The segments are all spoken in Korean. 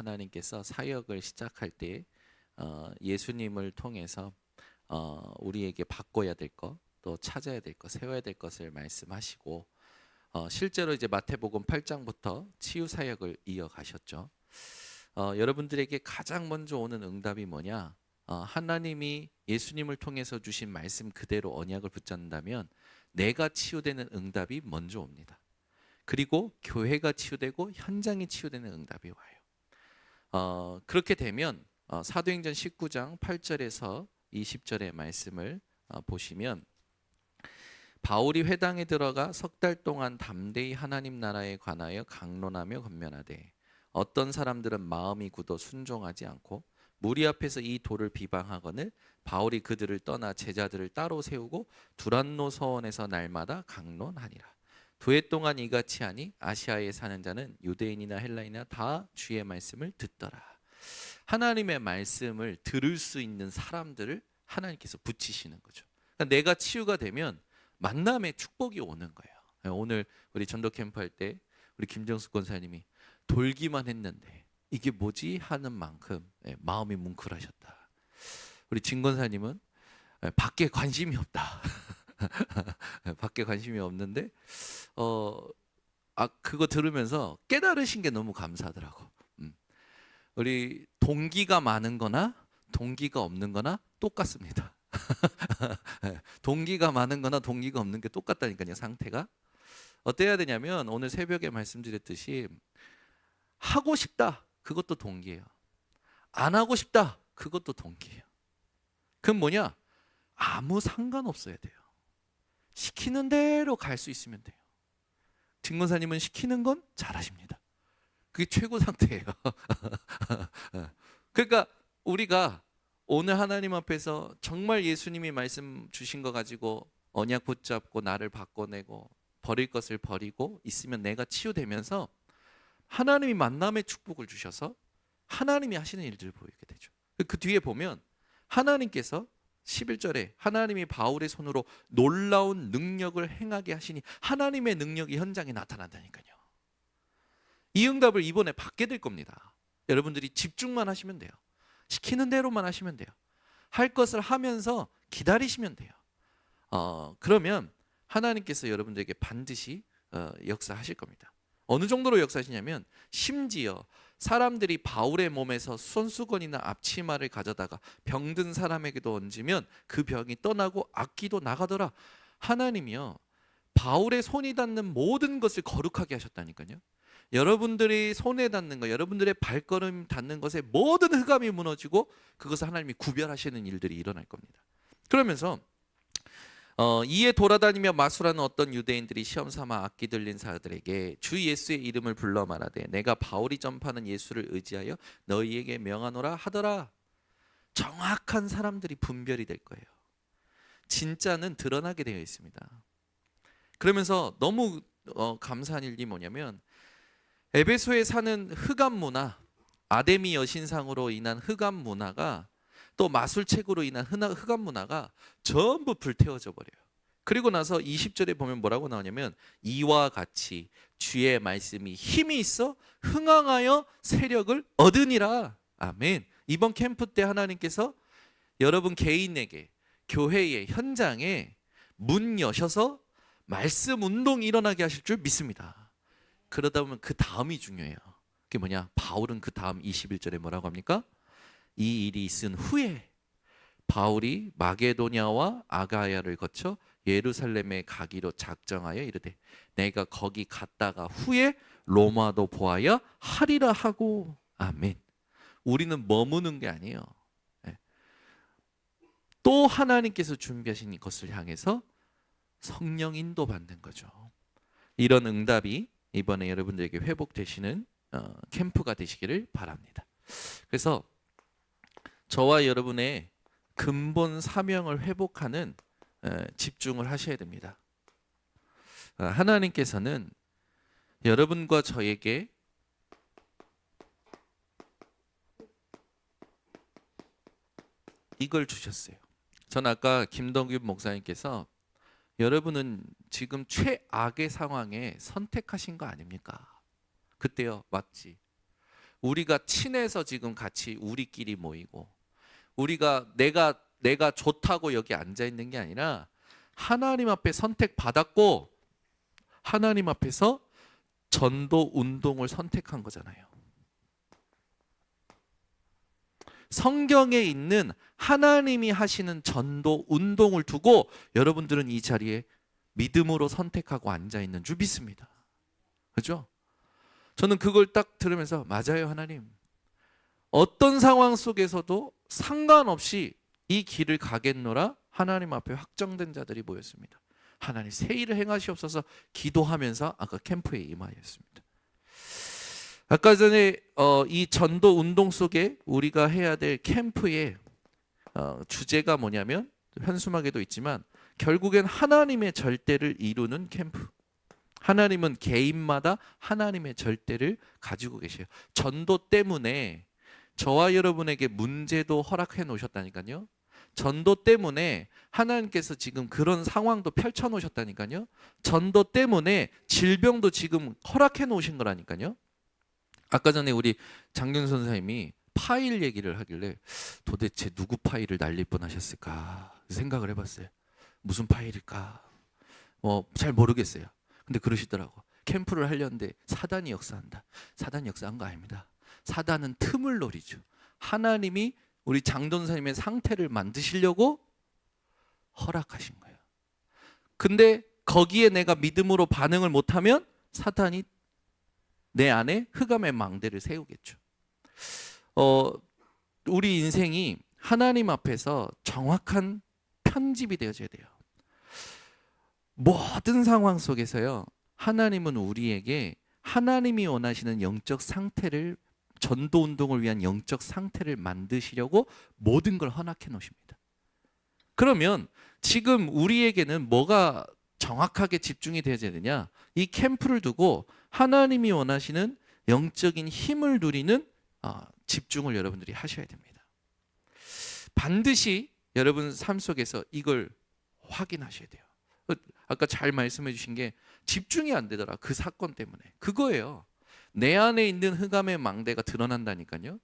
하나님께서 사역을 시작할 때 예수님을 통해서 우리에게 바꿔야 될 것, 또 찾아야 될 것, 세워야 될 것을 말씀하시고 실제로 이제 마태복음 8장부터 치유 사역을 이어가셨죠. 여러분들에게 가장 먼저 오는 응답이 뭐냐? 하나님이 예수님을 통해서 주신 말씀 그대로 언약을 붙잡는다면 내가 치유되는 응답이 먼저 옵니다. 그리고 교회가 치유되고 현장이 치유되는 응답이 와요. 그렇게 되면 사도행전 19장 8절에서 20절의 말씀을 보시면 바울이 회당에 들어가 석 달 동안 담대히 하나님 나라에 관하여 강론하며 권면하되 어떤 사람들은 마음이 굳어 순종하지 않고 무리 앞에서 이 도를 비방하거늘 바울이 그들을 떠나 제자들을 따로 세우고 두란노 서원에서 날마다 강론하니라. 2해 동안 이같이 하니 아시아에 사는 자는 유대인이나 헬라인이나 다 주의 말씀을 듣더라. 하나님의 말씀을 들을 수 있는 사람들을 하나님께서 붙이시는 거죠. 그러니까 내가 치유가 되면 만남의 축복이 오는 거예요. 오늘 우리 전도 캠프 할 때 우리 김정수 권사님이 돌기만 했는데 이게 뭐지 하는 만큼 마음이 뭉클하셨다. 우리 진 권사님은 밖에 관심이 없다. 밖에 관심이 없는데 그거 들으면서 깨달으신 게 너무 감사하더라고. 우리 동기가 많은 거나 동기가 없는 거나 똑같습니다. 동기가 많은 거나 동기가 없는 게 똑같다니까요. 상태가 어때야 되냐면 오늘 새벽에 말씀드렸듯이 하고 싶다 그것도 동기예요. 안 하고 싶다 그것도 동기예요. 그럼 뭐냐? 아무 상관없어야 돼요. 시키는 대로 갈 수 있으면 돼요. 진권사님은 시키는 건 잘하십니다. 그게 최고 상태예요. 그러니까 우리가 오늘 하나님 앞에서 정말 예수님이 말씀 주신 거 가지고 언약 붙잡고 나를 바꿔내고 버릴 것을 버리고 있으면 내가 치유되면서 하나님이 만남의 축복을 주셔서 하나님이 하시는 일들을 보이게 되죠. 그 뒤에 보면 하나님께서 11절에 하나님이 바울의 손으로 놀라운 능력을 행하게 하시니 하나님의 능력이 현장에 나타난다니까요. 이 응답을 이번에 받게 될 겁니다. 여러분들이 집중만 하시면 돼요. 시키는 대로만 하시면 돼요. 할 것을 하면서 기다리시면 돼요. 그러면 하나님께서 여러분들에게 반드시 역사하실 겁니다. 어느 정도로 역사하시냐면 심지어 사람들이 바울의 몸에서 손수건이나 앞치마를 가져다가 병든 사람에게도 얹으면 그 병이 떠나고 악기도 나가더라. 하나님이요 바울의 손이 닿는 모든 것을 거룩하게 하셨다니까요. 여러분들이 손에 닿는 것, 여러분들의 발걸음 닿는 것에 모든 흑암이 무너지고 그것을 하나님이 구별하시는 일들이 일어날 겁니다. 그러면서 이에 돌아다니며 마술하는 어떤 유대인들이 시험삼아 악기 들린 자들에게 주 예수의 이름을 불러 말하되 내가 바울이 전파하는 예수를 의지하여 너희에게 명하노라 하더라. 정확한 사람들이 분별이 될 거예요. 진짜는 드러나게 되어 있습니다. 그러면서 너무 감사한 일이 뭐냐면 에베소에 사는 흑암 문화, 아데미 여신상으로 인한 흑암 문화가 또 마술책으로 인한 흑암 문화가 전부 불태워져 버려요. 그리고 나서 20절에 보면 뭐라고 나오냐면 이와 같이 주의 말씀이 힘이 있어 흥황하여 세력을 얻으니라. 아멘. 이번 캠프 때 하나님께서 여러분 개인에게 교회의 현장에 문 여셔서 말씀 운동이 일어나게 하실 줄 믿습니다. 그러다 보면 그 다음이 중요해요. 그게 뭐냐? 바울은 그 다음 21절에 뭐라고 합니까? 이 일이 있은 후에 바울이 마게도냐와 아가야를 거쳐 예루살렘에 가기로 작정하여 이르되 내가 거기 갔다가 후에 로마도 보아야 하리라 하고. 아멘. 우리는 머무는 게 아니에요. 또 하나님께서 준비하신 것을 향해서 성령 인도 받는 거죠. 이런 응답이 이번에 여러분들에게 회복되시는 캠프가 되시기를 바랍니다. 그래서 저와 여러분의 근본 사명을 회복하는 집중을 하셔야 됩니다. 하나님께서는 여러분과 저에게 이걸 주셨어요. 전 아까 김동규 목사님께서 여러분은 지금 최악의 상황에 선택하신 거 아닙니까? 그때요, 맞지? 우리가 친해서 지금 같이 우리끼리 모이고 우리가 내가 좋다고 여기 앉아 있는 게 아니라 하나님 앞에 선택받았고 하나님 앞에서 전도 운동을 선택한 거잖아요. 성경에 있는 하나님이 하시는 전도 운동을 두고 여러분들은 이 자리에 믿음으로 선택하고 앉아 있는 줄 믿습니다. 그렇죠? 저는 그걸 딱 들으면서 맞아요, 하나님. 어떤 상황 속에서도 상관없이 이 길을 가겠노라 하나님 앞에 확정된 자들이 모였습니다. 하나님 새 일을 행하시옵소서 기도하면서 아까 캠프에 임하였습니다. 아까 전에 이 전도 운동 속에 우리가 해야 될 캠프의 주제가 뭐냐면 현수막에도 있지만 결국엔 하나님의 절대를 이루는 캠프. 하나님은 개인마다 하나님의 절대를 가지고 계세요. 전도 때문에 저와 여러분에게 문제도 허락해 놓으셨다니까요. 전도 때문에 하나님께서 지금 그런 상황도 펼쳐 놓으셨다니까요. 전도 때문에 질병도 지금 허락해 놓으신 거라니까요. 아까 전에 우리 장균 선생님이 파일 얘기를 하길래 도대체 누구 파일을 날릴 뻔하셨을까 생각을 해봤어요. 무슨 파일일까? 잘 모르겠어요. 근데 그러시더라고. 캠프를 하려는데 사단이 역사한다. 사단이 역사한 거 아닙니다. 사단은 틈을 노리죠. 하나님이 우리 장전사님의 상태를 만드시려고 허락하신 거예요. 근데 거기에 내가 믿음으로 반응을 못하면 사탄이 내 안에 흑암의 망대를 세우겠죠. 우리 인생이 하나님 앞에서 정확한 편집이 되어져야 돼요. 모든 상황 속에서요, 하나님은 우리에게 하나님이 원하시는 영적 상태를, 전도 운동을 위한 영적 상태를 만드시려고 모든 걸 허락해 놓으십니다. 그러면 지금 우리에게는 뭐가 정확하게 집중이 되어야 되냐? 이 캠프를 두고 하나님이 원하시는 영적인 힘을 누리는 집중을 여러분들이 하셔야 됩니다. 반드시 여러분 삶 속에서 이걸 확인하셔야 돼요. 아까 잘 말씀해 주신 게 집중이 안 되더라. 그 사건 때문에. 그거예요. 내 안에 있는 흑암의 망대가 드러난다니까요.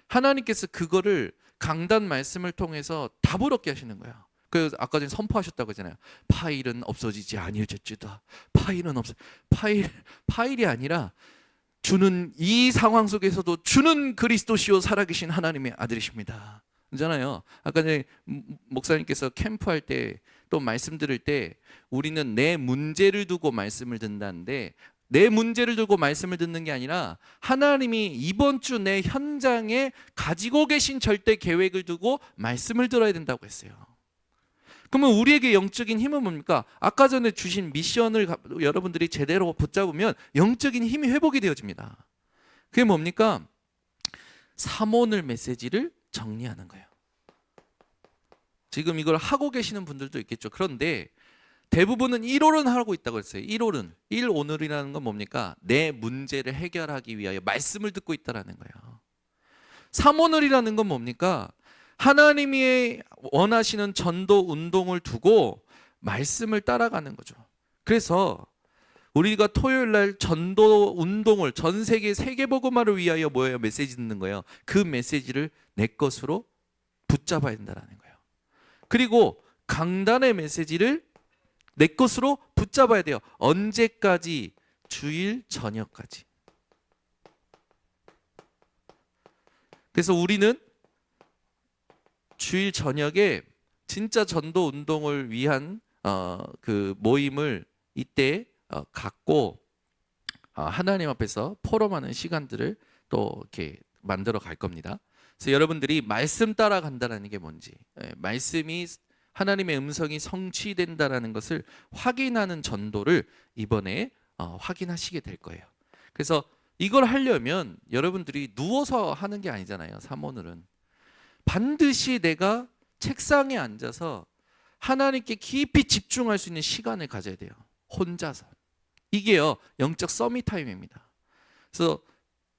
하나님께서 그거를 강단 말씀을 통해서 답을 얻게 하시는 거야. 그 아까 전에 선포하셨다고 하잖아요. 파일은 없어지지 아니할지어다. 파일이 아니라 주는 이 상황 속에서도 주는 그리스도시요 살아계신 하나님의 아들이십니다. 그잖아요. 아까 전에 목사님께서 캠프할 때 또 말씀 들을 때 우리는 내 문제를 두고 말씀을 듣는다는데 내 문제를 두고 말씀을 듣는 게 아니라 하나님이 이번 주 내 현장에 가지고 계신 절대 계획을 두고 말씀을 들어야 된다고 했어요. 그러면 우리에게 영적인 힘은 뭡니까? 아까 전에 주신 미션을 여러분들이 제대로 붙잡으면 영적인 힘이 회복이 되어집니다. 그게 뭡니까? 삼오늘 메시지를 정리하는 거예요. 지금 이걸 하고 계시는 분들도 있겠죠. 그런데 대부분은 1홀은 하고 있다고 했어요. 1홀은. 1오늘이라는 건 뭡니까? 내 문제를 해결하기 위하여 말씀을 듣고 있다라는 거예요. 3오늘이라는 건 뭡니까? 하나님이 원하시는 전도 운동을 두고 말씀을 따라가는 거죠. 그래서 우리가 토요일 날 전도 운동을 전 세계 세계복음화를 위하여 모여야 메시지 듣는 거예요. 그 메시지를 내 것으로 붙잡아야 된다는 거예요. 그리고 강단의 메시지를 내 것으로 붙잡아야 돼요. 언제까지? 주일 저녁까지. 그래서 우리는 주일 저녁에 진짜 전도 운동을 위한 그 모임을 이때 갖고 하나님 앞에서 포럼하는 시간들을 또 이렇게 만들어 갈 겁니다. 그래서 여러분들이 말씀 따라간다는 게 뭔지, 말씀이 하나님의 음성이 성취된다라는 것을 확인하는 전도를 이번에 확인하시게 될 거예요. 그래서 이걸 하려면 여러분들이 누워서 하는 게 아니잖아요. 3오늘은 반드시 내가 책상에 앉아서 하나님께 깊이 집중할 수 있는 시간을 가져야 돼요. 혼자서. 이게요, 영적 서밋 타임입니다. 그래서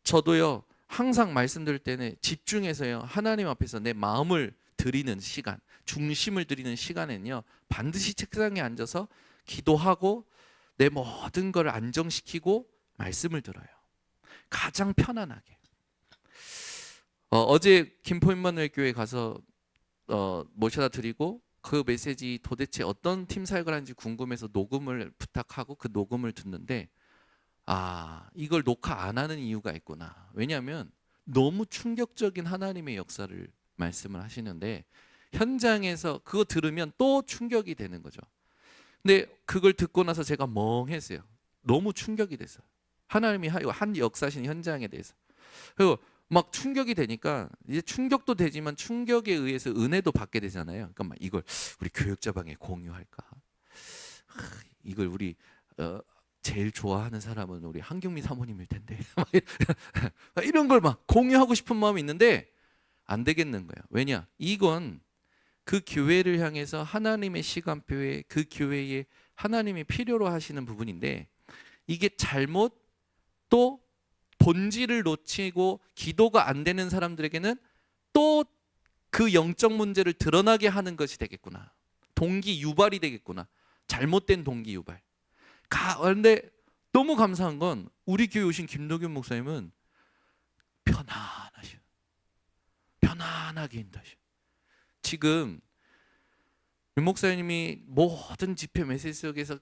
저도요, 항상 말씀드릴 때는 집중해서요, 하나님 앞에서 내 마음을 드리는 시간, 중심을 드리는 시간에는요, 반드시 책상에 앉아서 기도하고 내 모든 걸 안정시키고 말씀을 들어요. 가장 편안하게. 어제 김포 임마누엘 교회 가서 모셔다 드리고 그 메시지 도대체 어떤 팀 사역을 하는지 궁금해서 녹음을 부탁하고 그 녹음을 듣는데 이걸 녹화 안 하는 이유가 있구나. 왜냐하면 너무 충격적인 하나님의 역사를 말씀을 하시는데 현장에서 그거 들으면 또 충격이 되는 거죠. 근데 그걸 듣고 나서 제가 멍했어요. 너무 충격이 됐어요. 하나님이 한 역사신 현장에 대해서. 그리고 막 충격이 되니까 이제 충격도 되지만 충격에 의해서 은혜도 받게 되잖아요. 그러니까 막 이걸 우리 교육자방에 공유할까? 이걸 우리 제일 좋아하는 사람은 우리 한경미 사모님일 텐데 이런 걸 막 공유하고 싶은 마음이 있는데 안 되겠는 거예요. 왜냐? 이건 그 교회를 향해서 하나님의 시간표에 그 교회에 하나님이 필요로 하시는 부분인데 이게 잘못 또 본질을 놓치고 기도가 안 되는 사람들에게는 또 그 영적 문제를 드러나게 하는 것이 되겠구나. 동기 유발이 되겠구나. 잘못된 동기 유발. 그런데 너무 감사한 건 우리 교회 오신 김도균 목사님은 편안하게 인도하셔. 지금 윤 목사님이 모든 집회 메시지 속에서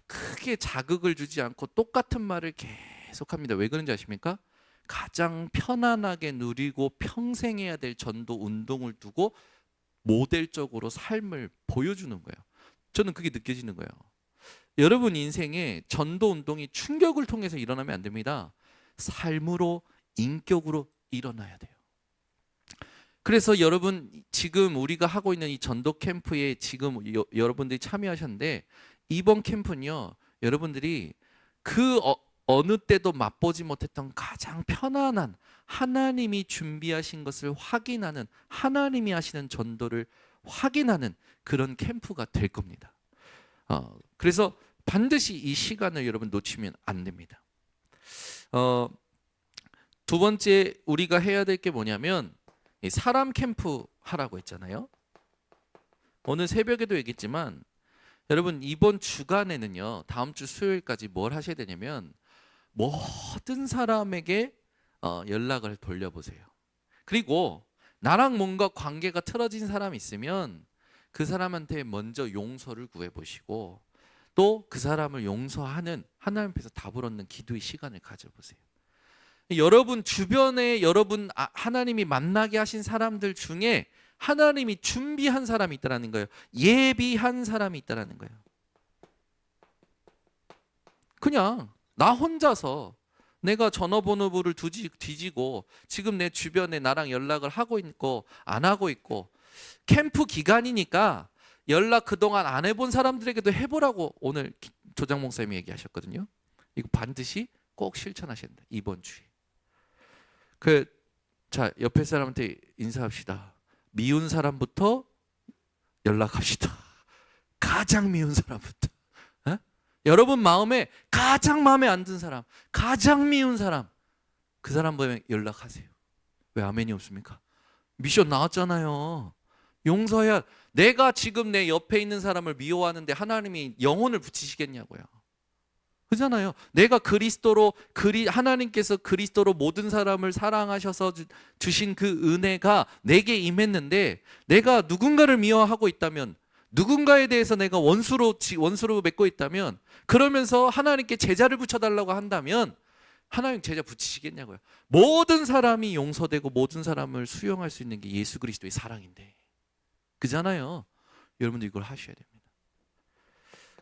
크게 자극을 주지 않고 똑같은 말을 계속합니다. 왜 그런지 아십니까? 가장 편안하게 누리고 평생 해야 될 전도 운동을 두고 모델적으로 삶을 보여주는 거예요. 저는 그게 느껴지는 거예요. 여러분 인생에 전도 운동이 충격을 통해서 일어나면 안 됩니다. 삶으로 인격으로 일어나야 돼요. 그래서 여러분 지금 우리가 하고 있는 이 전도 캠프에 지금 여러분들이 참여하셨는데 이번 캠프는요. 여러분들이 그 어느 때도 맛보지 못했던 가장 편안한 하나님이 준비하신 것을 확인하는 하나님이 하시는 전도를 확인하는 그런 캠프가 될 겁니다. 그래서 반드시 이 시간을 여러분 놓치면 안 됩니다. 두 번째 우리가 해야 될 게 뭐냐면 사람 캠프 하라고 했잖아요. 오늘 새벽에도 얘기했지만 여러분 이번 주간에는요. 다음 주 수요일까지 뭘 하셔야 되냐면 모든 사람에게 연락을 돌려보세요. 그리고 나랑 뭔가 관계가 틀어진 사람이 있으면 그 사람한테 먼저 용서를 구해보시고 또 그 사람을 용서하는 하나님 앞에서 답을 얻는 기도의 시간을 가져보세요. 여러분 주변에 여러분 하나님이 만나게 하신 사람들 중에 하나님이 준비한 사람이 있다는 거예요. 예비한 사람이 있다는 거예요. 그냥 나 혼자서 내가 전화번호부를 뒤지고 지금 내 주변에 나랑 연락을 하고 있고 안 하고 있고 캠프 기간이니까 연락 그동안 안 해본 사람들에게도 해보라고 오늘 조장 목사님이 얘기하셨거든요. 이거 반드시 꼭 실천하셔야 된다. 이번 주에. 자 옆에 사람한테 인사합시다. 미운 사람부터 연락합시다. 가장 미운 사람부터. 여러분 마음에 가장 마음에 안 든 사람, 가장 미운 사람, 그 사람 보면 연락하세요. 왜 아멘이 없습니까? 미션 나왔잖아요. 용서해야. 내가 지금 내 옆에 있는 사람을 미워하는데 하나님이 영혼을 붙이시겠냐고요. 그잖아요. 내가 하나님께서 그리스도로 모든 사람을 사랑하셔서 주신 그 은혜가 내게 임했는데 내가 누군가를 미워하고 있다면 누군가에 대해서 내가 원수로 맺고 있다면 그러면서 하나님께 제자를 붙여달라고 한다면 하나님 제자 붙이시겠냐고요. 모든 사람이 용서되고 모든 사람을 수용할 수 있는 게 예수 그리스도의 사랑인데 그잖아요. 여러분도 이걸 하셔야 됩니다.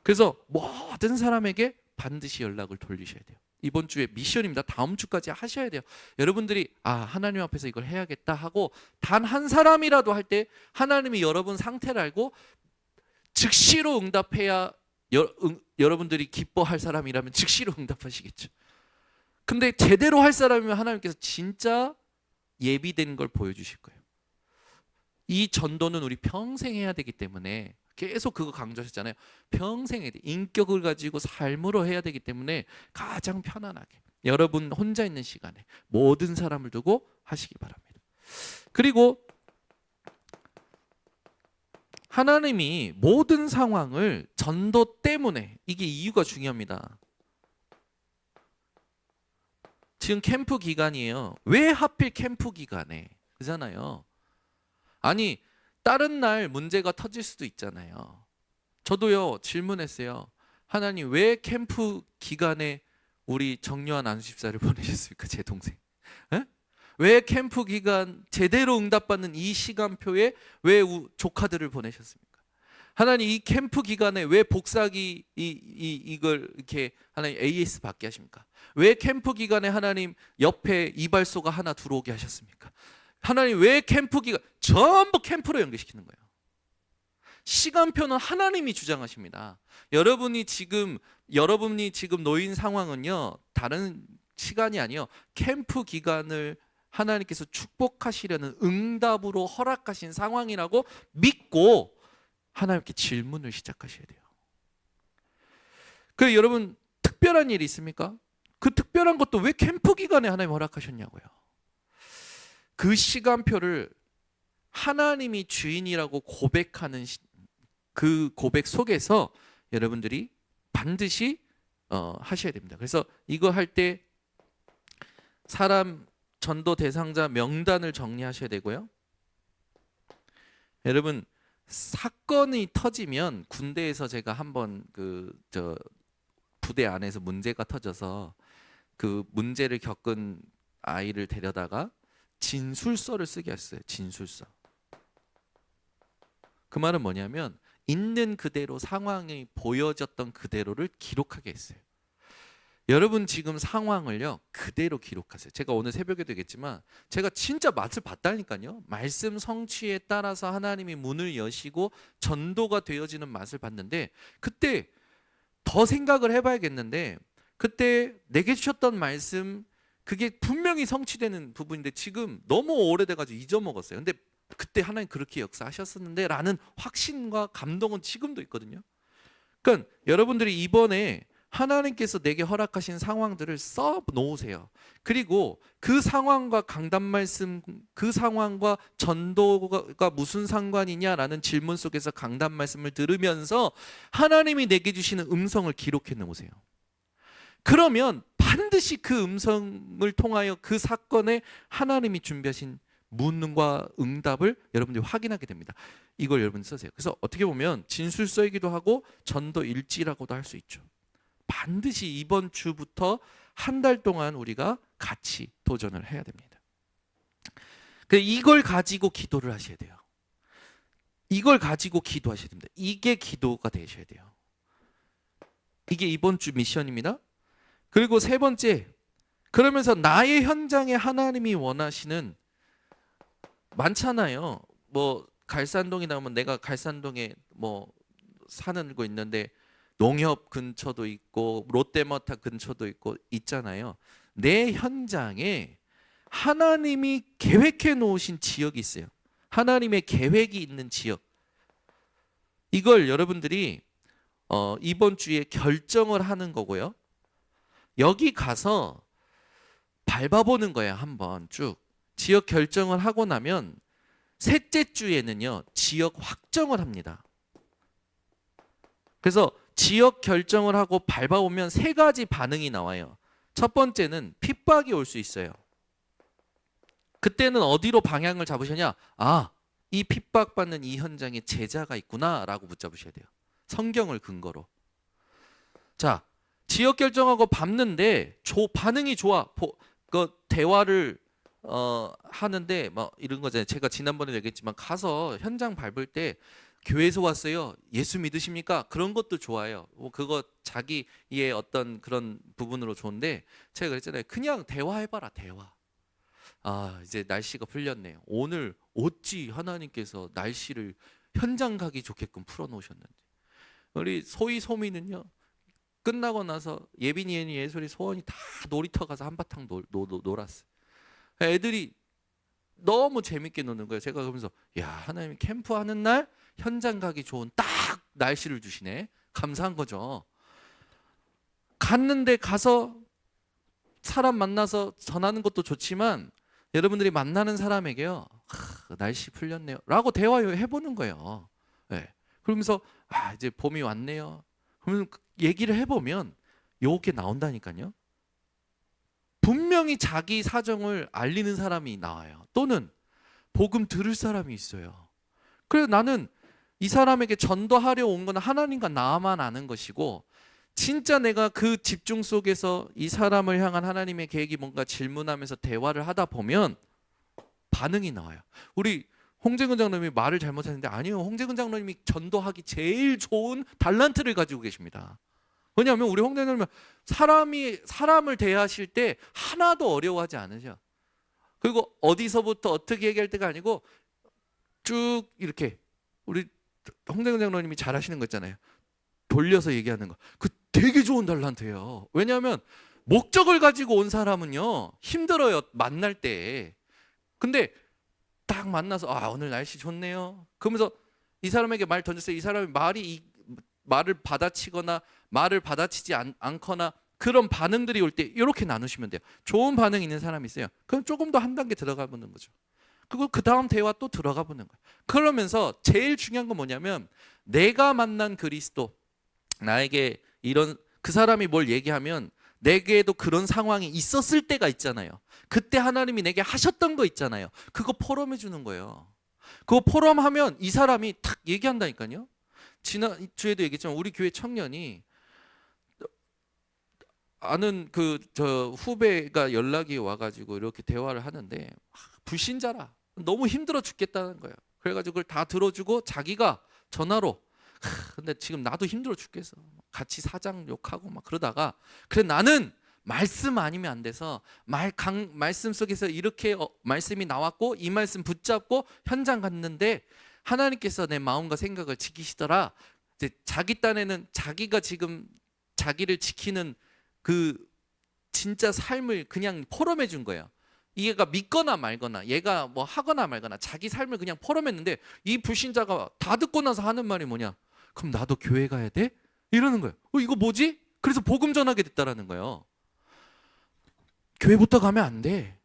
그래서 모든 사람에게 반드시 연락을 돌리셔야 돼요. 이번 주에 미션입니다. 다음 주까지 하셔야 돼요. 여러분들이 하나님 앞에서 이걸 해야겠다 하고 단 한 사람이라도 할 때 하나님이 여러분 상태를 알고 즉시로 응답해야 여러분들이 기뻐할 사람이라면 즉시로 응답하시겠죠. 근데 제대로 할 사람이면 하나님께서 진짜 예비된 걸 보여주실 거예요. 이 전도는 우리 평생 해야 되기 때문에 계속 그거 강조하셨잖아요. 평생 해야 돼. 인격을 가지고 삶으로 해야 되기 때문에 가장 편안하게 여러분 혼자 있는 시간에 모든 사람을 두고 하시기 바랍니다. 그리고 하나님이 모든 상황을 전도 때문에 이게 이유가 중요합니다. 지금 캠프 기간이에요. 왜 하필 캠프 기간에? 그잖아요. 아니, 다른 날 문제가 터질 수도 있잖아요. 저도요, 질문했어요. 하나님, 왜 캠프 기간에 우리 정요한 안수집사를 보내셨습니까? 제 동생. 에? 왜 캠프 기간 제대로 응답받는 이 시간표에 왜 조카들을 보내셨습니까? 하나님, 이 캠프 기간에 왜 복사기 이걸 이렇게 하나님 AS 받게 하십니까? 왜 캠프 기간에 하나님 옆에 이발소가 하나 들어오게 하셨습니까? 하나님, 왜 캠프 기간 전부 캠프로 연결시키는 거예요. 시간표는 하나님이 주장하십니다. 여러분이 지금 놓인 상황은요, 다른 시간이 아니요, 캠프 기간을 하나님께서 축복하시려는 응답으로 허락하신 상황이라고 믿고 하나님께 질문을 시작하셔야 돼요. 그 여러분, 특별한 일이 있습니까? 그 특별한 것도 왜 캠프 기간에 하나님 허락하셨냐고요. 그 시간표를 하나님이 주인이라고 고백하는 그 고백 속에서 여러분들이 반드시 하셔야 됩니다. 그래서 이거 할 때 사람 전도 대상자 명단을 정리하셔야 되고요. 여러분, 사건이 터지면, 군대에서 제가 한번 부대 안에서 문제가 터져서 그 문제를 겪은 아이를 데려다가 진술서를 쓰게 했어요. 진술서. 그 말은 뭐냐면 있는 그대로 상황이 보여졌던 그대로를 기록하게 했어요. 여러분, 지금 상황을요 그대로 기록하세요. 제가 오늘 새벽에도 얘기했지만 제가 진짜 맛을 봤다니까요. 말씀 성취에 따라서 하나님이 문을 여시고 전도가 되어지는 맛을 봤는데, 그때 더 생각을 해봐야겠는데, 그때 내게 주셨던 말씀 그게 분명히 성취되는 부분인데 지금 너무 오래돼가지고 잊어먹었어요. 근데 그때 하나님 그렇게 역사하셨었는데 라는 확신과 감동은 지금도 있거든요. 그러니까 여러분들이 이번에 하나님께서 내게 허락하신 상황들을 써 놓으세요. 그리고 그 상황과 강단 말씀, 그 상황과 전도가 무슨 상관이냐라는 질문 속에서 강단 말씀을 들으면서 하나님이 내게 주시는 음성을 기록해 놓으세요. 그러면 반드시 그 음성을 통하여 그 사건에 하나님이 준비하신 문과 응답을 여러분들이 확인하게 됩니다. 이걸 여러분 쓰세요. 그래서 어떻게 보면 진술서이기도 하고 전도 일지라고도 할 수 있죠. 반드시 이번 주부터 한 달 동안 우리가 같이 도전을 해야 됩니다. 이걸 가지고 기도를 하셔야 돼요. 이걸 가지고 기도하셔야 됩니다. 이게 기도가 되셔야 돼요. 이게 이번 주 미션입니다. 그리고 세 번째, 그러면서 나의 현장에 하나님이 원하시는, 많잖아요. 뭐 갈산동이 나오면 내가 갈산동에 뭐 사는 거 있는데 농협 근처도 있고 롯데마트 근처도 있고 있잖아요. 내 현장에 하나님이 계획해 놓으신 지역이 있어요. 하나님의 계획이 있는 지역. 이걸 여러분들이 이번 주에 결정을 하는 거고요. 여기 가서 밟아보는 거예요. 한번 쭉 지역 결정을 하고 나면 셋째 주에는요 지역 확정을 합니다. 그래서 지역 결정을 하고 밟아오면 세 가지 반응이 나와요. 첫 번째는 핍박이 올 수 있어요. 그때는 어디로 방향을 잡으셨냐? 아, 이 핍박받는 이 현장에 제자가 있구나 라고 붙잡으셔야 돼요. 성경을 근거로. 자, 지역 결정하고 밟는데 반응이 좋아. 그 대화를 하는데 뭐 이런 거잖아요. 제가 지난번에 얘기했지만 가서 현장 밟을 때 교회에서 왔어요. 예수 믿으십니까? 그런 것도 좋아요. 그거 자기의 어떤 그런 부분으로 좋은데, 제가 그랬잖아요. 그냥 대화해봐라, 대화. 아, 이제 날씨가 풀렸네요. 오늘 어찌 하나님께서 날씨를 현장 가기 좋게끔 풀어놓으셨는지. 우리 소희 소미는요, 끝나고 나서 예빈이, 애니, 예솔이, 소원이 다 놀이터 가서 한바탕 놀았어요. 애들이 너무 재밌게 노는 거예요. 제가 그러면서 야, 하나님이 캠프하는 날 현장 가기 좋은 딱 날씨를 주시네. 감사한 거죠. 갔는데 가서 사람 만나서 전하는 것도 좋지만 여러분들이 만나는 사람에게요, 날씨 풀렸네요 라고 대화해보는 거예요. 네. 그러면서 이제 봄이 왔네요. 그러면 얘기를 해보면 요게 나온다니까요. 분명히 분명히 자기 사정을 알리는 사람이 나와요. 또는 복음 들을 사람이 있어요. 그래서 나는 이 사람에게 전도하려 온 건 하나님과 나만 아는 것이고, 진짜 내가 그 집중 속에서 이 사람을 향한 하나님의 계획이 뭔가 질문하면서 대화를 하다 보면 반응이 나와요. 우리 홍재근 장로님이 말을 잘못했는데, 아니요, 홍재근 장로님이 전도하기 제일 좋은 달란트를 가지고 계십니다. 왜냐하면 우리 홍재근 장로님은 사람을 대하실 때 하나도 어려워하지 않으셔. 그리고 어디서부터 어떻게 얘기할 때가 아니고 쭉 이렇게, 우리 홍재근 장로님이 잘하시는 거 있잖아요, 돌려서 얘기하는 거. 그 되게 좋은 달란트예요. 왜냐하면 목적을 가지고 온 사람은요 힘들어요, 만날 때. 근데 딱 만나서 오늘 날씨 좋네요 그러면서 이 사람에게 말 던졌어요. 이 사람이 말을 받아치거나 말을 받아치지 않거나 그런 반응들이 올 때 이렇게 나누시면 돼요. 좋은 반응 있는 사람이 있어요. 그럼 조금 더 한 단계 들어가 보는 거죠. 그리고 그 다음 대화 또 들어가 보는 거예요. 그러면서 제일 중요한 건 뭐냐면, 내가 만난 그리스도, 나에게 그 사람이 뭘 얘기하면 내게도 그런 상황이 있었을 때가 있잖아요. 그때 하나님이 내게 하셨던 거 있잖아요. 그거 포럼해 주는 거예요. 그거 포럼하면 이 사람이 탁 얘기한다니까요. 지난주에도 얘기했지만 우리 교회 청년이 아는 저 후배가 연락이 와가지고 이렇게 대화를 하는데, 불신자라 너무 힘들어 죽겠다는 거예요. 그래가지고 그걸 다 들어주고 자기가 전화로, 근데 지금 나도 힘들어 죽겠어, 같이 사장 욕하고 막 그러다가, 그래 나는 말씀 아니면 안 돼서 말씀 속에서 이렇게 말씀이 나왔고 이 말씀 붙잡고 현장 갔는데 하나님께서 내 마음과 생각을 지키시더라. 이제 자기 딴에는 자기가 지금 자기를 지키는 그 진짜 삶을 그냥 포럼해 준 거예요. 얘가 믿거나 말거나, 얘가 뭐 하거나 말거나 자기 삶을 그냥 포럼했는데, 이 불신자가 다 듣고 나서 하는 말이 뭐냐, 그럼 나도 교회 가야 돼? 이러는 거예요. 이거 뭐지? 그래서 복음 전하게 됐다라는 거예요. 교회부터 가면 안 돼.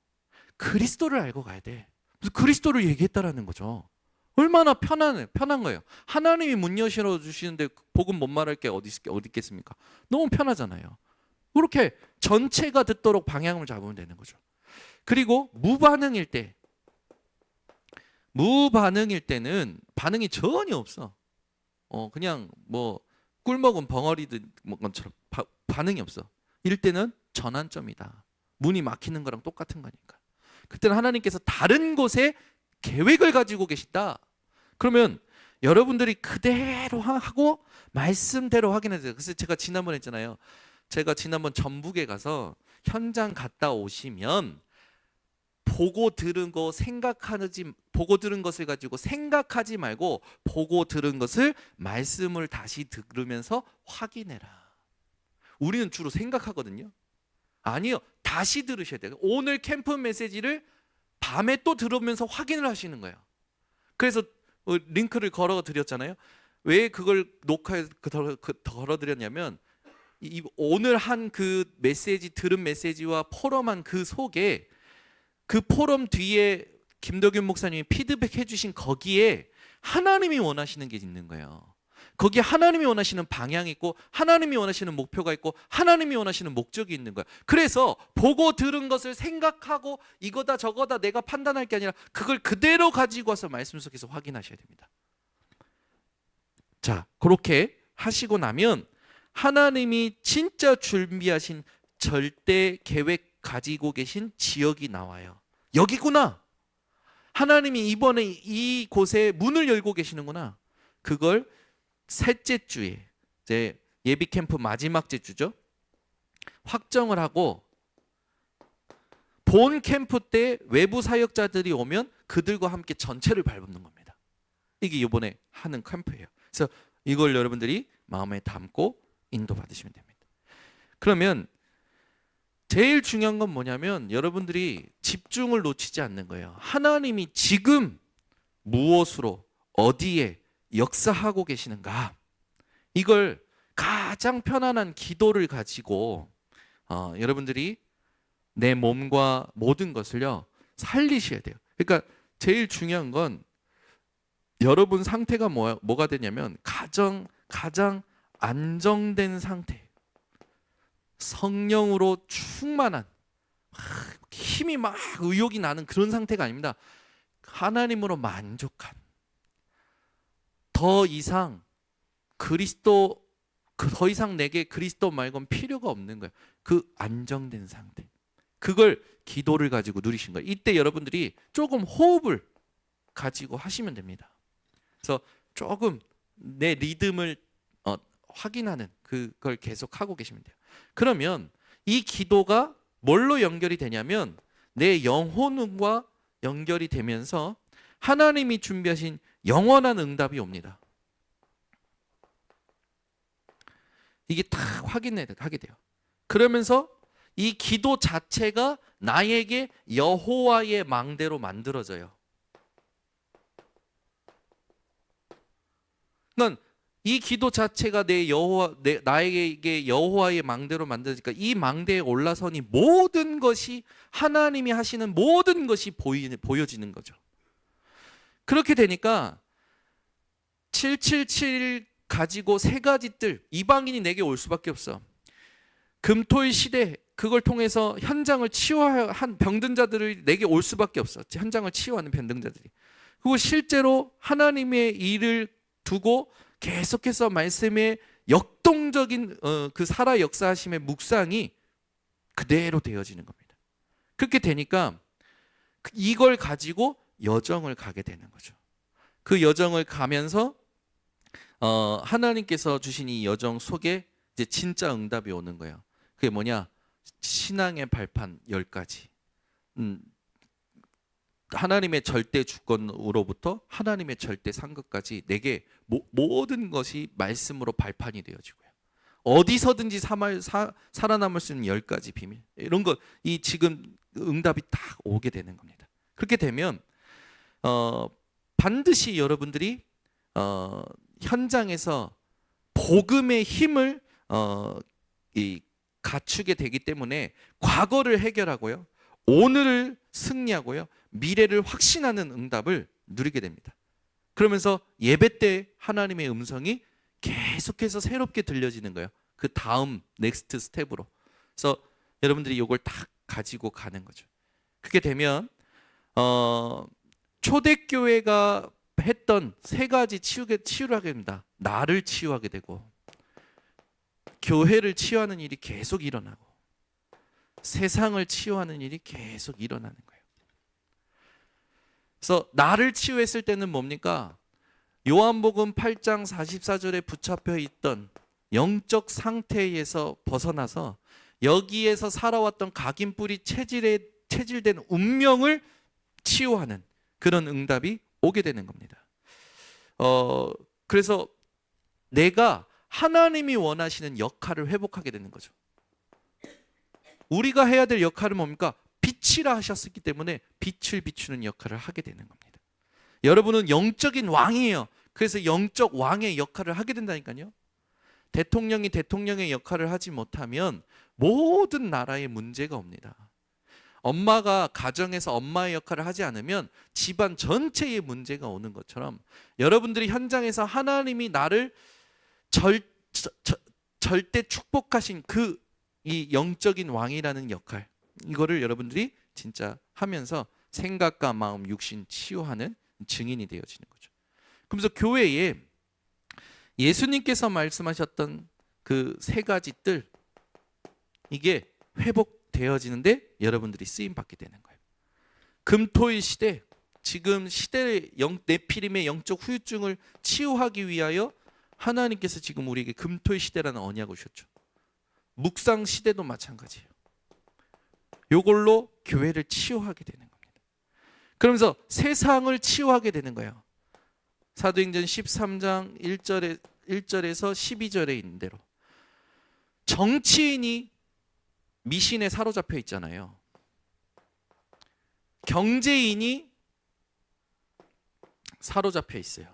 그리스도를 알고 가야 돼. 그래서 그리스도를 얘기했다라는 거죠. 얼마나 편한 거예요. 하나님이 문 여실어 주시는데 복음 못 말할 게 어디 있겠습니까? 너무 편하잖아요. 그렇게 전체가 듣도록 방향을 잡으면 되는 거죠. 그리고 무반응일 때는 반응이 전혀 없어. 그냥 뭐 꿀 먹은 벙어리들 것처럼 반응이 없어. 이럴 때는 전환점이다. 문이 막히는 거랑 똑같은 거니까. 그때는 하나님께서 다른 곳에 계획을 가지고 계신다. 그러면 여러분들이 그대로 하고 말씀대로 확인해야. 그래서 제가 지난번에 했잖아요. 제가 지난번 전북에 가서 현장 갔다 오시면 보고 들은 것을 가지고 생각하지 말고, 보고 들은 것을 말씀을 다시 들으면서 확인해라. 우리는 주로 생각하거든요. 아니요, 다시 들으셔야 돼요. 오늘 캠프 메시지를 밤에 또 들으면서 확인을 하시는 거예요. 그래서 링크를 걸어 드렸잖아요. 왜 그걸 녹화해 걸어 드렸냐면, 오늘 한 그 메시지, 들은 메시지와 포럼한 그 속에, 그 포럼 뒤에 김덕윤 목사님이 피드백 해주신 거기에 하나님이 원하시는 게 있는 거예요. 거기에 하나님이 원하시는 방향이 있고, 하나님이 원하시는 목표가 있고, 하나님이 원하시는 목적이 있는 거예요. 그래서 보고 들은 것을 생각하고 이거다 저거다 내가 판단할 게 아니라 그걸 그대로 가지고 와서 말씀 속에서 확인하셔야 됩니다. 자, 그렇게 하시고 나면 하나님이 진짜 준비하신 절대 계획 가지고 계신 지역이 나와요. 여기구나. 하나님이 이번에 이곳에 문을 열고 계시는구나. 그걸 셋째 주에, 이제 예비 캠프 마지막 주죠. 확정을 하고, 본 캠프 때 외부 사역자들이 오면 그들과 함께 전체를 밟는 겁니다. 이게 이번에 하는 캠프예요. 그래서 이걸 여러분들이 마음에 담고 인도받으시면 됩니다. 그러면 제일 중요한 건 뭐냐면, 여러분들이 집중을 놓치지 않는 거예요. 하나님이 지금 무엇으로 어디에 역사하고 계시는가, 이걸 가장 편안한 기도를 가지고 여러분들이 내 몸과 모든 것을요 살리셔야 돼요. 그러니까 제일 중요한 건 여러분 상태가 뭐가 되냐면, 가장 안정된 상태, 성령으로 충만한 힘이 막 의욕이 나는 그런 상태가 아닙니다. 하나님으로 만족한, 더 이상 더 이상 내게 그리스도 말고는 필요가 없는 거예요. 그 안정된 상태. 그걸 기도를 가지고 누리신 거예요. 이때 여러분들이 조금 호흡을 가지고 하시면 됩니다. 그래서 조금 내 리듬을 확인하는 그걸 계속 하고 계시면 돼요. 그러면 이 기도가 뭘로 연결이 되냐면 내 영혼과 연결이 되면서 하나님이 준비하신 영원한 응답이 옵니다. 이게 다 확인하게 돼요. 그러면서 이 기도 자체가 나에게 여호와의 망대로 만들어져요. 그러니까 이 기도 자체가 나에게 여호와의 망대로 만들어지니까 이 망대에 올라서니 모든 것이 하나님이 하시는 모든 것이 보여지는 거죠. 그렇게 되니까 777 가지고 세 가지 뜰, 이방인이 내게 올 수밖에 없어. 금토일 시대, 그걸 통해서 현장을 치유한 병든 자들이 내게 올 수밖에 없어. 현장을 치유하는 병든 자들이. 그리고 실제로 하나님의 일을 두고 계속해서 말씀의 역동적인 그 살아 역사하심의 묵상이 그대로 되어지는 겁니다. 그렇게 되니까 이걸 가지고 여정을 가게 되는 거죠. 그 여정을 가면서 하나님께서 주신 이 여정 속에 이제 진짜 응답이 오는 거예요. 그게 뭐냐? 신앙의 발판 10가지. 하나님의 절대 주권으로부터 하나님의 절대 상급까지 내게 모든 것이 말씀으로 발판이 되어지고요. 어디서든지 살아남을 수 있는 10가지 비밀. 이런 거 이 지금 응답이 딱 오게 되는 겁니다. 그렇게 되면 반드시 여러분들이 현장에서 복음의 힘을 갖추게 되기 때문에 과거를 해결하고요, 오늘을 승리하고요, 미래를 확신하는 응답을 누리게 됩니다. 그러면서 예배 때 하나님의 음성이 계속해서 새롭게 들려지는 거예요. 그 다음 넥스트 스텝으로. 그래서 여러분들이 이걸 딱 가지고 가는 거죠. 그렇게 되면 초대교회가 했던 세 가지 치유를 하게 됩니다. 나를 치유하게 되고, 교회를 치유하는 일이 계속 일어나고, 세상을 치유하는 일이 계속 일어나는 거예요. 그래서 나를 치유했을 때는 뭡니까? 요한복음 8장 44절에 붙잡혀 있던 영적 상태에서 벗어나서 여기에서 살아왔던 각인뿌리 체질된 운명을 치유하는 그런 응답이 오게 되는 겁니다. 그래서 내가 하나님이 원하시는 역할을 회복하게 되는 거죠. 우리가 해야 될 역할은 뭡니까? 빛이라 하셨기 때문에 빛을 비추는 역할을 하게 되는 겁니다. 여러분은 영적인 왕이에요. 그래서 영적 왕의 역할을 하게 된다니까요. 대통령이 대통령의 역할을 하지 못하면 모든 나라에 문제가 옵니다. 엄마가 가정에서 엄마의 역할을 하지 않으면 집안 전체에 문제가 오는 것처럼, 여러분들이 현장에서 하나님이 나를 절대 축복하신 이 영적인 왕이라는 역할, 이거를 여러분들이 진짜 하면서 생각과 마음, 육신 치유하는 증인이 되어지는 거죠. 그러면서 교회에 예수님께서 말씀하셨던 그 세 가지 뜰, 이게 회복되어지는데 여러분들이 쓰임 받게 되는 거예요. 금토일 시대, 지금 시대의 네피림의 영적 후유증을 치유하기 위하여 하나님께서 지금 우리에게 금토일 시대라는 언약을 주셨죠. 묵상 시대도 마찬가지예요. 이걸로 교회를 치유하게 되는 겁니다. 그러면서 세상을 치유하게 되는 거예요. 사도행전 13장 1절에서 12절에 있는 대로 정치인이 미신에 사로잡혀 있잖아요. 경제인이 사로잡혀 있어요.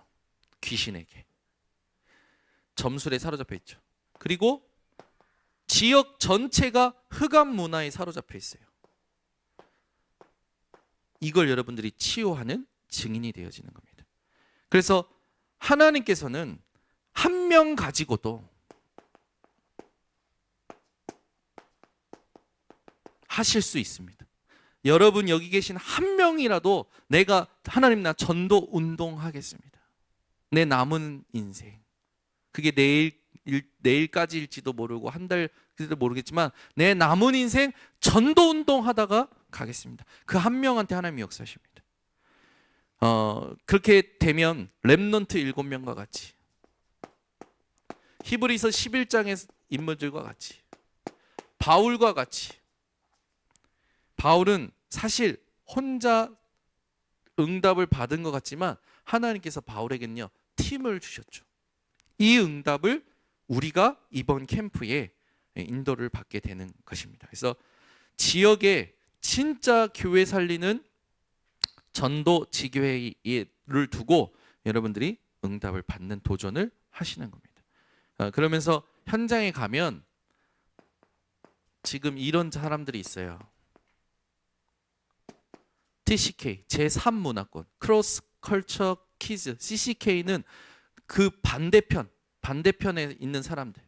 귀신에게. 점술에 사로잡혀 있죠. 그리고 지역 전체가 흑암 문화에 사로잡혀 있어요. 이걸 여러분들이 치유하는 증인이 되어지는 겁니다. 그래서 하나님께서는 한 명 가지고도 하실 수 있습니다. 여러분 여기 계신 한 명이라도 내가 하나님 나 전도 운동하겠습니다. 내 남은 인생, 그게 내일까지일지도 모르고 한 달일지도 모르겠지만 내 남은 인생 전도 운동하다가 가겠습니다. 그 한 명한테 하나님이 역사하십니다. 그렇게 되면 렘넌트 7명과 같이, 히브리서 11장의 인물들과 같이, 바울과 같이, 바울은 사실 혼자 응답을 받은 것 같지만 하나님께서 바울에게는요 팀을 주셨죠. 이 응답을 우리가 이번 캠프에 인도를 받게 되는 것입니다. 그래서 지역에 진짜 교회 살리는 전도 지교회를 두고 여러분들이 응답을 받는 도전을 하시는 겁니다. 그러면서 현장에 가면 지금 이런 사람들이 있어요. TCK 제3문화권, 크로스 컬처 키즈, CCK는 그 반대편에 있는 사람들,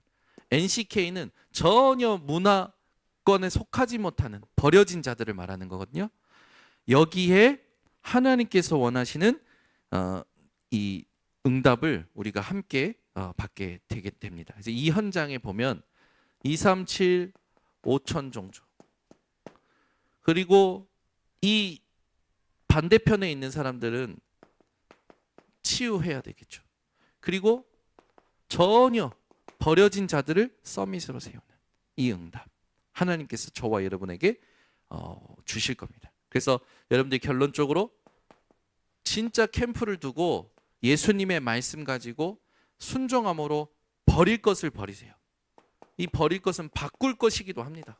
NCK는 전혀 문화권에 속하지 못하는 버려진 자들을 말하는 거거든요. 여기에 하나님께서 원하시는 이 응답을 우리가 함께 받게 되게 됩니다. 그래서 이 현장에 보면 237 5천 종족, 그리고 이 반대편에 있는 사람들은 치유해야 되겠죠. 그리고 전혀 버려진 자들을 서밋으로 세우는 이 응답, 하나님께서 저와 여러분에게 주실 겁니다. 그래서 여러분들이 결론적으로 진짜 캠프를 두고 예수님의 말씀 가지고 순종함으로 버릴 것을 버리세요. 이 버릴 것은 바꿀 것이기도 합니다.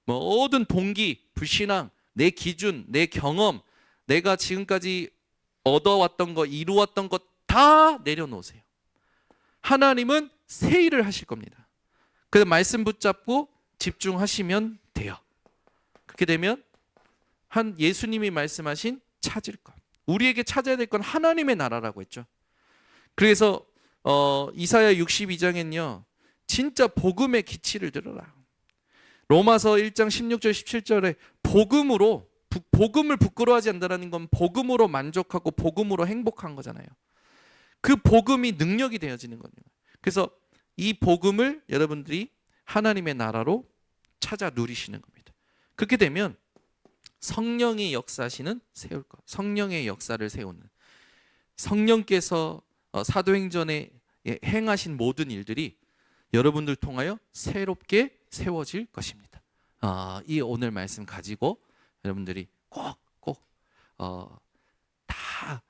모든 동기, 불신앙, 내 기준, 내 경험, 내가 지금까지 얻어왔던 것, 이루었던 것 다 내려놓으세요. 하나님은 새 일을 하실 겁니다. 그래서 말씀 붙잡고 집중하시면 돼요. 그렇게 되면 예수님이 말씀하신 찾을 것, 우리에게 찾아야 될 건 하나님의 나라라고 했죠. 그래서 이사야 62장엔요 진짜 복음의 기치를 들어라. 로마서 1장 16절 17절에 복음을 부끄러워하지 않는다는 건 복음으로 만족하고 복음으로 행복한 거잖아요. 그 복음이 능력이 되어지는 거예요. 그래서 이 복음을 여러분들이 하나님의 나라로 찾아 누리시는 겁니다. 그렇게 되면 성령이 역사하시는 세울 것, 성령의 역사를 세우는, 성령께서 사도행전에 행하신 모든 일들이 여러분들 통하여 새롭게 세워질 것입니다. 이 오늘 말씀 가지고 여러분들이 꼭 다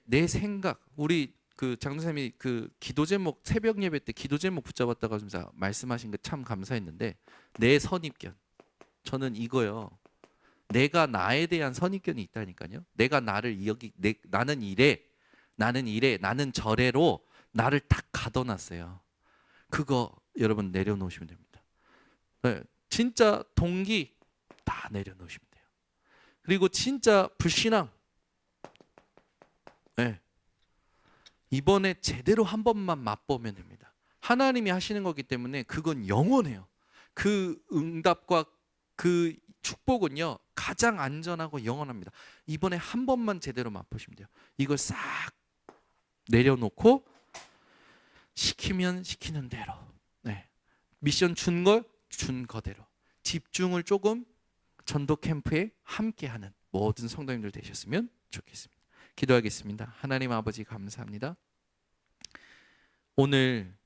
내 생각, 우리 그 장로님이 그 기도 제목, 새벽 예배 때 기도 제목 붙잡았다가 좀 말씀하신 거 참 감사했는데, 내 선입견, 저는 이거요, 내가 나에 대한 선입견이 있다니까요. 내가 나는 이래, 나는 저래로 나를 딱 가둬놨어요. 그거 여러분 내려놓으시면 됩니다. 네, 진짜 동기 다 내려놓으시면 돼요. 그리고 진짜 불신앙, 네, 이번에 제대로 한 번만 맛보면 됩니다. 하나님이 하시는 거기 때문에 그건 영원해요. 그 응답과 그 축복은요 가장 안전하고 영원합니다. 이번에 한 번만 제대로 맛보시면 돼요. 이걸 싹 내려놓고 시키면 시키는 대로, 네, 미션 준 걸 준 거대로 집중을 조금 전도 캠프에 함께하는 모든 성도님들 되셨으면 좋겠습니다. 기도하겠습니다. 하나님 아버지 감사합니다. 오늘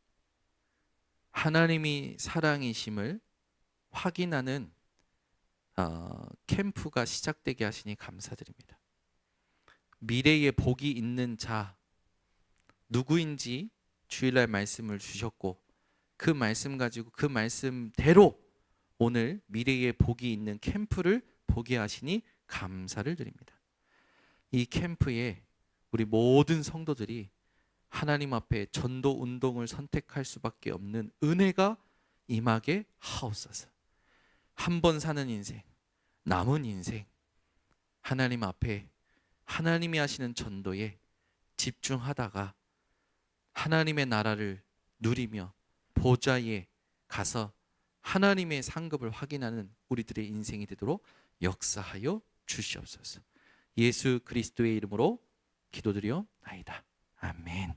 하나님이 사랑이심을 확인하는 캠프가 시작되게 하시니 감사드립니다. 미래에 복이 있는 자 누구인지 주일날 말씀을 주셨고, 그 말씀 가지고 그 말씀대로 오늘 미래에 복이 있는 캠프를 보게 하시니 감사를 드립니다. 이 캠프에 우리 모든 성도들이 하나님 앞에 전도 운동을 선택할 수밖에 없는 은혜가 임하게 하옵소서. 한 번 사는 인생, 남은 인생, 하나님 앞에 하나님이 하시는 전도에 집중하다가 하나님의 나라를 누리며 보좌에 가서 하나님의 상급을 확인하는 우리들의 인생이 되도록 역사하여 주시옵소서. 예수 그리스도의 이름으로 기도드리옵나이다. 아멘.